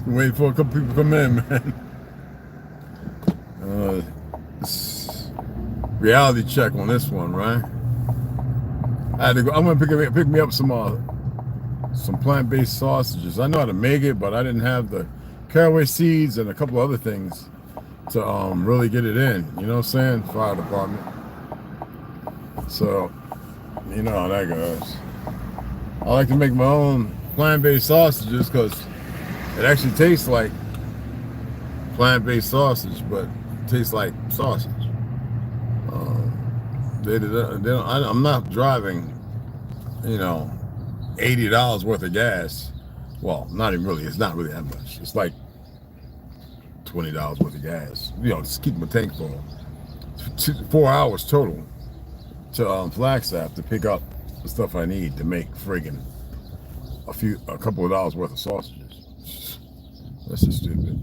Wait for a couple people to come in, man. Reality check on this one, right? I had to go. I'm gonna pick me up some plant-based sausages. I know how to make it, but I didn't have the caraway seeds and a couple other things to really get it in. You know what I'm saying? Fire department. So you know how that goes. I like to make my own plant-based sausages because it actually tastes like plant-based sausage, but it tastes like sausage. I'm not driving, $80 worth of gas. Well, not even really. It's not really that much. It's like $20 worth of gas. Just keep my tank full. 4 hours total to Flagstaff to pick up the stuff I need to make friggin' a couple of dollars worth of sausages. That's just stupid.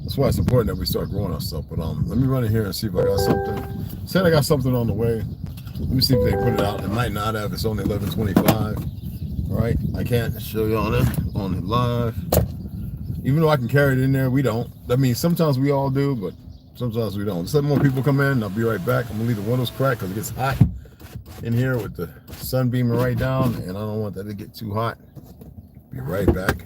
That's why it's important that we start growing our stuff. But let me run in here and see if I got something. Said I got something on the way. Let me see if they put it out. It might not have. It's only 11:25. Right? I can't show you on it live. Even though I can carry it in there, we don't. I mean, sometimes we all do, but sometimes we don't. Just let more people come in. I'll be right back. I'm gonna leave the windows cracked because it gets hot in here with the sun beaming right down, and I don't want that to get too hot. Be right back.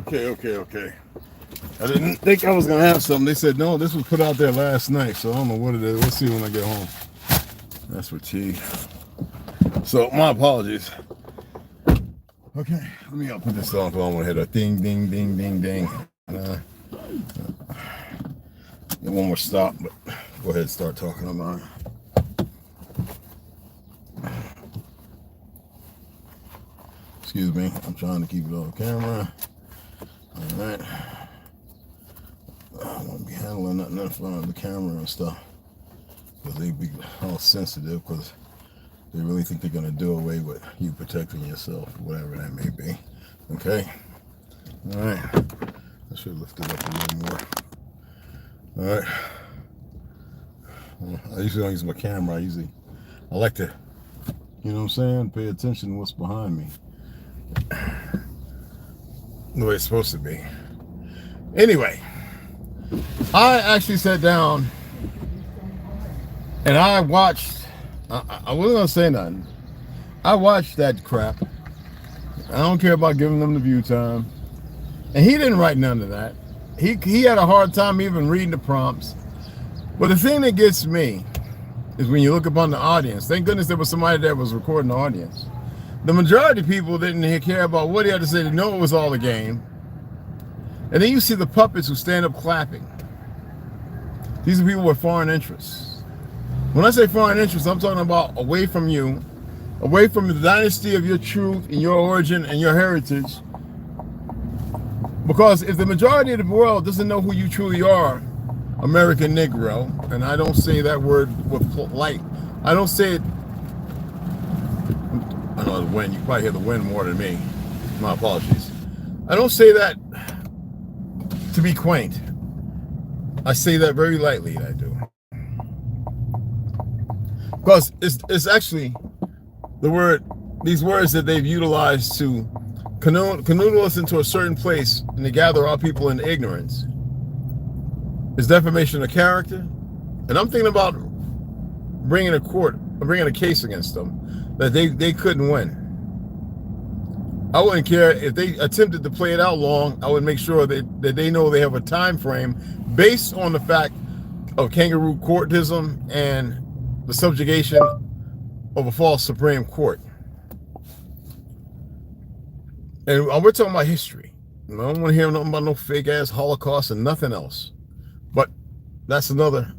Okay. I didn't think I was gonna have something. They said no, this was put out there last night, so I don't know what it is. We'll see when I get home. That's for tea. So my apologies. Okay, let me put this on because I want to hit a ding, ding, ding, ding, ding. One more stop, but go ahead and start talking about it. Excuse me, I'm trying to keep it on camera. All right. I won't be handling nothing in front of the camera and stuff because they be all sensitive because they really think they're going to do away with you protecting yourself, whatever that may be. Okay? All right. I should lift it up a little more. All right. Well, I usually don't use my camera. I like to, you know what I'm saying, pay attention to what's behind me. The way it's supposed to be. Anyway, I actually sat down and I watched, I wasn't going to say nothing. I watched that crap. I don't care about giving them the view time. And he didn't write none of that. He had a hard time even reading the prompts. But the thing that gets me is when you look upon the audience, thank goodness there was somebody that was recording the audience. The majority of people didn't care about what he had to say. They know it was all a game. And then you see the puppets who stand up clapping. These are people with foreign interests. When I say foreign interests, I'm talking about away from you, away from the dynasty of your truth and your origin and your heritage. Because if the majority of the world doesn't know who you truly are, American Negro, and I don't say that word with light. I don't say it. I know the wind. You probably hear the wind more than me. My apologies. I don't say that to be quaint. I say that very lightly. I do. Because it's actually the word, these words that they've utilized to canoodle us into a certain place and to gather our people in ignorance is defamation of character. And I'm thinking about bringing a case against them that they couldn't win. I wouldn't care if they attempted to play it out long. I would make sure that they know they have a time frame based on the fact of kangaroo courtism and the subjugation of a false Supreme Court. And we're talking about history. I don't want to hear nothing about no fake ass Holocaust and nothing else. But that's another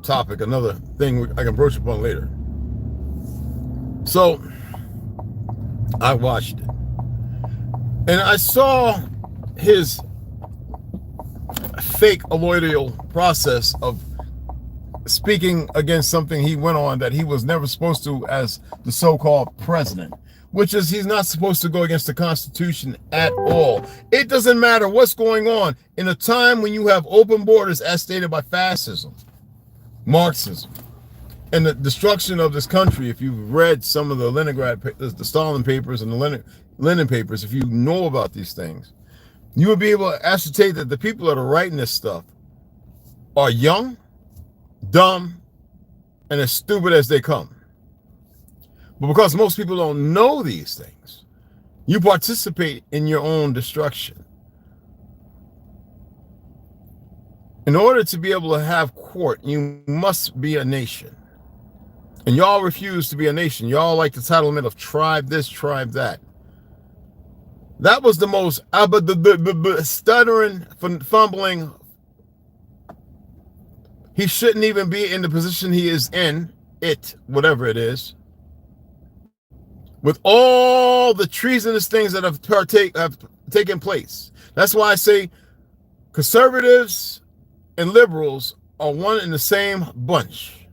topic, another thing I can broach upon later. So I watched it. And I saw his fake alloidial process of speaking against something he went on that he was never supposed to as the so-called president, which is he's not supposed to go against the Constitution at all. It doesn't matter what's going on in a time when you have open borders as stated by fascism, Marxism, and the destruction of this country. If you've read some of the Leningrad, the Stalin papers and the Lenin papers, if you know about these things, you would be able to ascertain that the people that are writing this stuff are young, dumb, and as stupid as they come. But because most people don't know these things, you participate in your own destruction. In order to be able to have court, you must be a nation. And y'all refuse to be a nation. Y'all like the titlement of tribe this, tribe that. That was the most stuttering, fumbling. He shouldn't even be in the position he is in, whatever it is. With all the treasonous things that have taken place. That's why I say conservatives and liberals are one and the same bunch.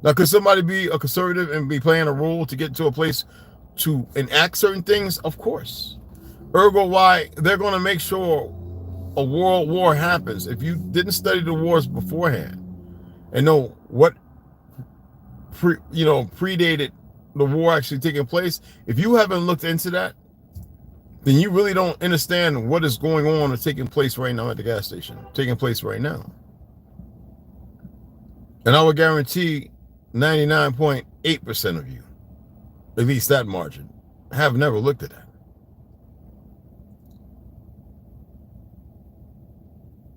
Now, could somebody be a conservative and be playing a role to get to a place to enact certain things? Of course. Ergo, why they're going to make sure a world war happens. If you didn't study the wars beforehand and know what predated the war actually taking place, if you haven't looked into that, then you really don't understand what is going on or taking place right now at the gas station, taking place right now. And I would guarantee 99.8% of you, at least that margin, have never looked at that.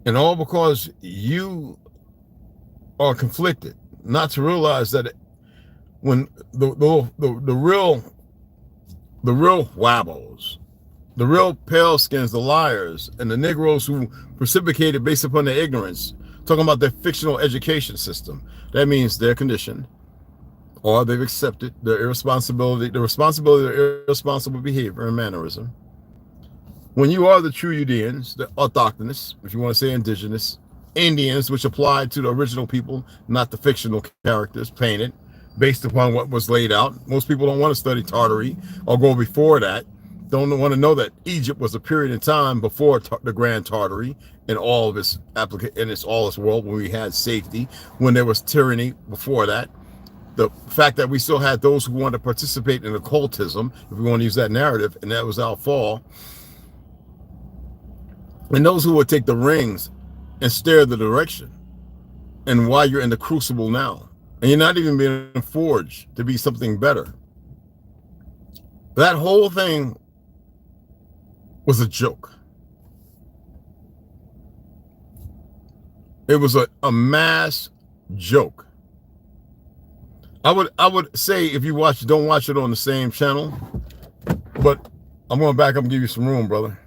And all because you are conflicted, not to realize that when the real wabbos, the real pale skins, the liars, and the Negroes who precipitated based upon their ignorance, talking about their fictional education system, that means they're conditioned or they've accepted their irresponsibility, the responsibility of their irresponsible behavior and mannerism. When you are the true Udeans, the autochthonous, if you want to say indigenous, Indians, which apply to the original people, not the fictional characters painted based upon what was laid out. Most people don't want to study Tartary or go before that. Don't want to know that Egypt was a period in time before the Grand Tartary and all of its all its world, when we had safety, when there was tyranny before that. The fact that we still had those who wanted to participate in occultism, if we want to use that narrative, and that was our fall. And those who would take the rings and stare the direction, and why you're in the crucible now, and you're not even being forged to be something better. That whole thing was a joke. It was a mass joke. I would say, if you don't watch it on the same channel, but I'm going to back up and give you some room, brother.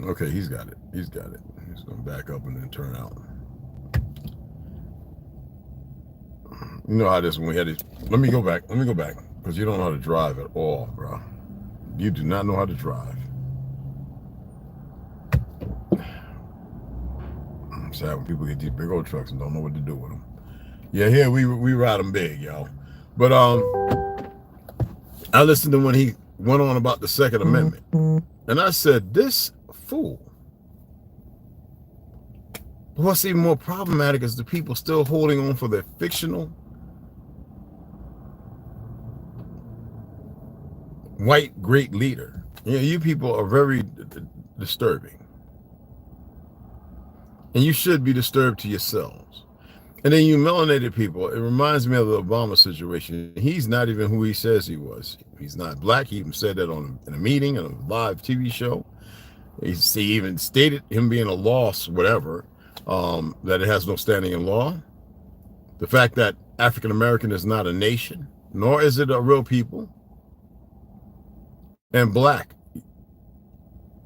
Okay, he's got it. He's got it. He's going to back up and then turn out. You know how this when we had it. Let me go back, because you don't know how to drive at all, bro. You do not know how to drive. I'm sad when people get these big old trucks and don't know what to do with them. Yeah, here we ride them big, y'all. But I listened to when he went on about the Second Amendment, and I said, this fool. What's even more problematic is the people still holding on for their fictional white great leader. You people are very disturbing, and you should be disturbed to yourselves. And then you melanated people, it reminds me of the Obama situation. He's not even who he says he was. He's not black. He even said that in a meeting, in a live TV show. He even stated him being a loss, whatever, that it has no standing in law. The fact that African American is not a nation, nor is it a real people. And black,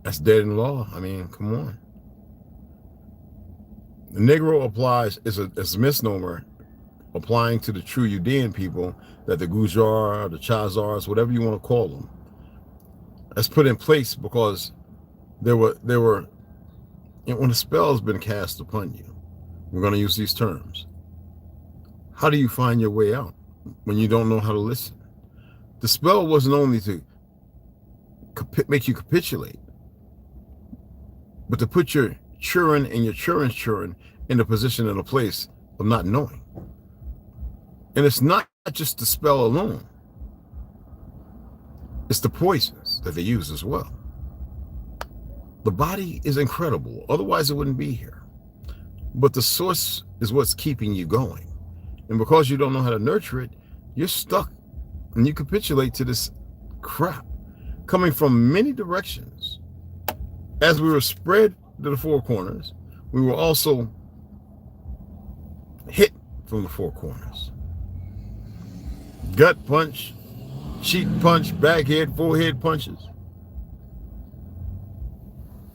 that's dead in law. I mean, come on. The Negro applies is a misnomer applying to the true Udean people, that the Gujar, the Chazars, whatever you want to call them, that's put in place because there were when a spell has been cast upon you, we're going to use these terms. How do you find your way out when you don't know how to listen? The spell wasn't only to make you capitulate, but to put your children and your children's children in a position and a place of not knowing. And it's not just the spell alone. It's the poisons that they use as well. The body is incredible. Otherwise, it wouldn't be here. But the source is what's keeping you going. And because you don't know how to nurture it, you're stuck. And you capitulate to this crap coming from many directions. As we were spread to the four corners, we were also hit from the four corners. Gut punch, cheek punch, backhead, forehead punches.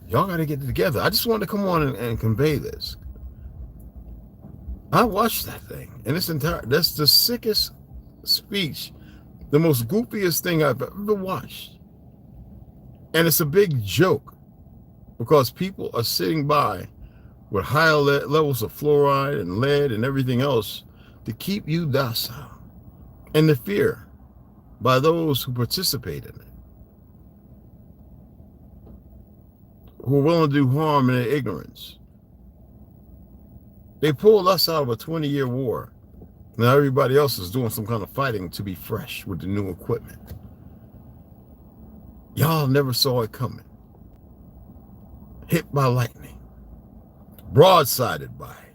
Y'all got to get it together. I just wanted to come on and convey this. I watched that thing, and that's the sickest speech, the most goofiest thing I've ever watched. And it's a big joke because people are sitting by with higher levels of fluoride and lead and everything else to keep you docile, and the fear by those who participate in it, who are willing to do harm in their ignorance. They pulled us out of a 20-year war. Now everybody else is doing some kind of fighting to be fresh with the new equipment. Y'all never saw it coming. Hit by lightning. Broadsided by it.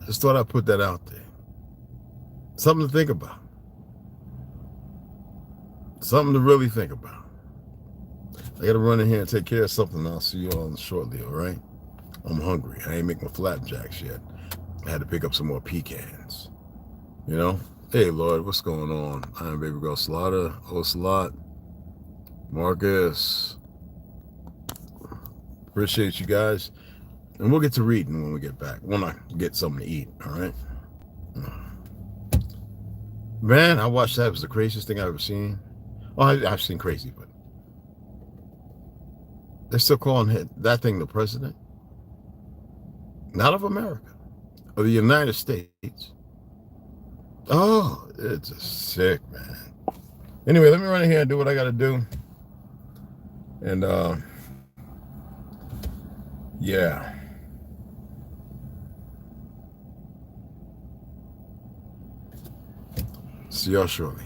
Just thought I'd put that out there. Something to think about. Something to really think about. I gotta run in here and take care of something. I'll see you all shortly, all right? I'm hungry. I ain't make my flapjacks yet. I had to pick up some more pecans. You know? Hey, Lord, what's going on? I'm Baby Girl Slaughter, Ocelot, Marcus. Appreciate you guys. And we'll get to reading when we get back. When I get something to eat, all right? Man, I watched that. It was the craziest thing I've ever seen. Well, I've seen crazy, but they're still calling that thing the president. Not of America, of the United States. Oh, it's just sick, man. Anyway, let me run in here and do what I got to do. And, yeah. See y'all shortly.